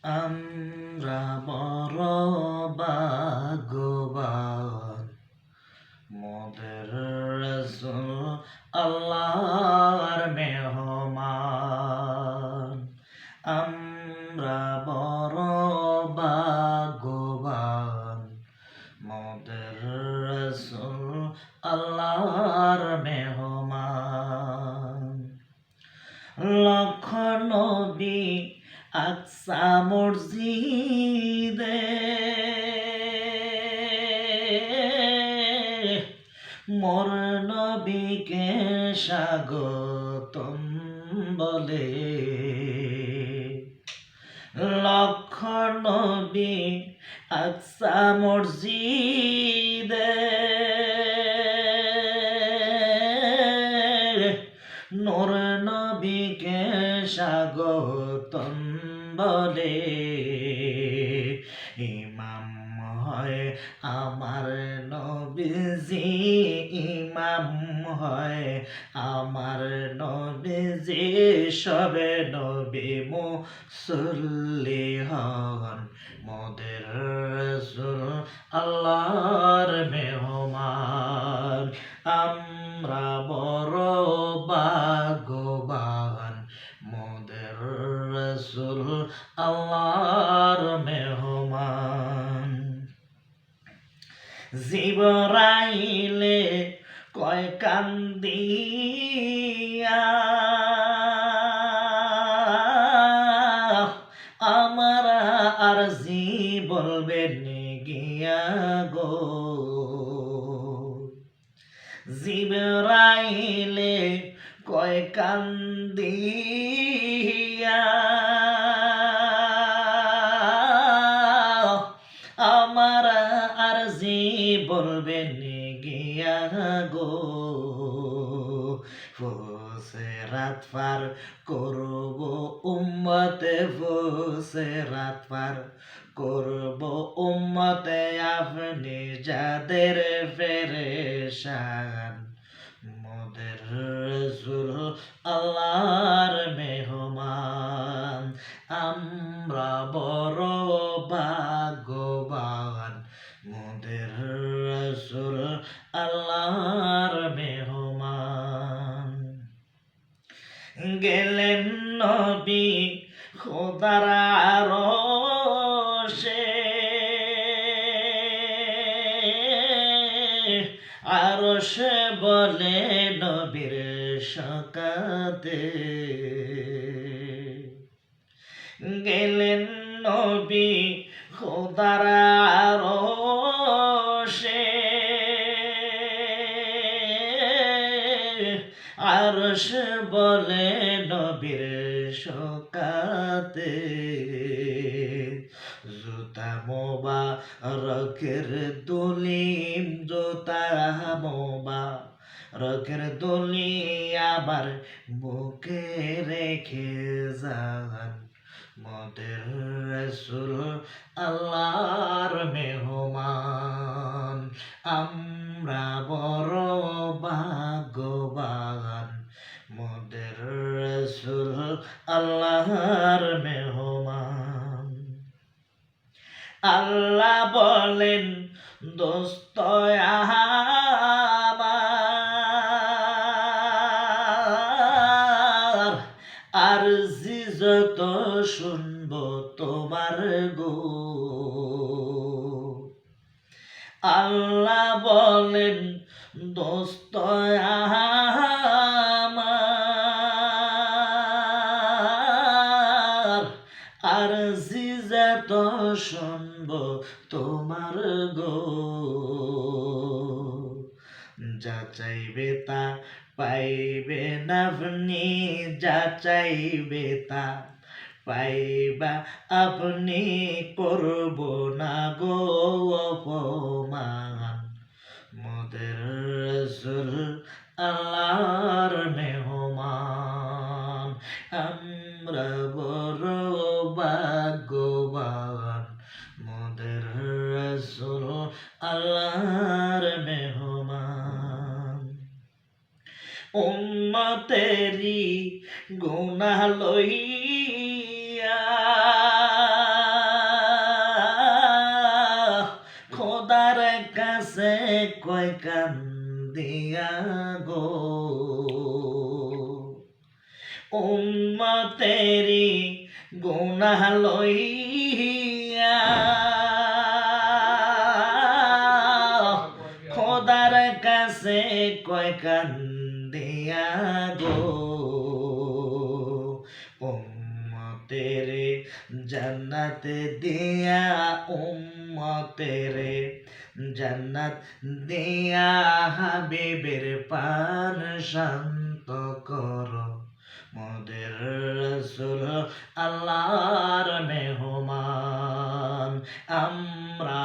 আমরা বড় ভাগ্যবান, মোদের রাসূল আল্লাহর মেহমান। আমরা বড় ভাগ্যবান, মোদের রাসূল আল্লাহর মেহমান। লক্ষ নবী আকসা মসজিদে মোর নবীকে স্বাগতম বলে। লক্ষ নবী আকসা মসজিদে নূর নবীকে স্বাগতম বলে। ইমাম হয় আমার নবীজি, ইমাম হয় আমার নবীজি, সবে নবী মুসল্লি হন, মোদের রাসূল আল্লাহর মেহমান। আমরা বড় ভাগ্যবান, মোদের রাসূল আল্লাহর মেহমান। জিবরাইলে কয় কান্দিয়া আমার আরজি বলবেন গিয়া গো। জিবরাইলে কয় কান্দিয়া আমার আরজি বলবেন গিয়া গো। ফুসেরাত পার করব উম্মতে, ফুসেরাত পার করব উম্মতে, আপনি যাদের পেরেশান, মোদের রাসূল আল্লাহর মেহমান। আমরা বড় ভাগ্যবান, মোদের রাসূল আল্লাহর মেহমান। গেলেন নবী খোদার আরশে, আরশ বলে নবীর শাকাতে। গেলেন নবী খোদার আরশে, আরশ বলে নবীর শাকাতে। জুতা মোবারকের দুলি, জুতা মোবারকের দুলি আবার বুকে রেখে যান, মোদের রাসূল আল্লাহর মেহমান। আমরা বড় ভাগ্যবান, মোদের রাসূল আল্লাহর মেহমান। আল্লাহ বলেন দোস্ত আমার, আরজি যত শুনব তোমার গো। আল্লাহ বলেন দোস্ত আমার, আরজি যত শুনব তোমার গো। যা চাইবে তা পাইবেন আপনি, যা চাইবে তা পাইবা আপনি, করব না গো অপমান, মোদের রাসূল আল্লাহর মেহমান। আমরা বড় ভাগ্যবান, মোদের রাসূল আল্লাহর মেহমান। উম্মতেরি গুনাহ লইয়া কয় কান্দিয়া গো উম্মতেরি গুনাহ লইয়া খোদার কাছে কয় কান্দিয়া গো উম্মতেরে জান্নাত দিয়া উম্মতেরে জান্নাত দিয়া হাবিবের পান শান্ত কর মোদের রাসূল আল্লাহর মেহমান আমরা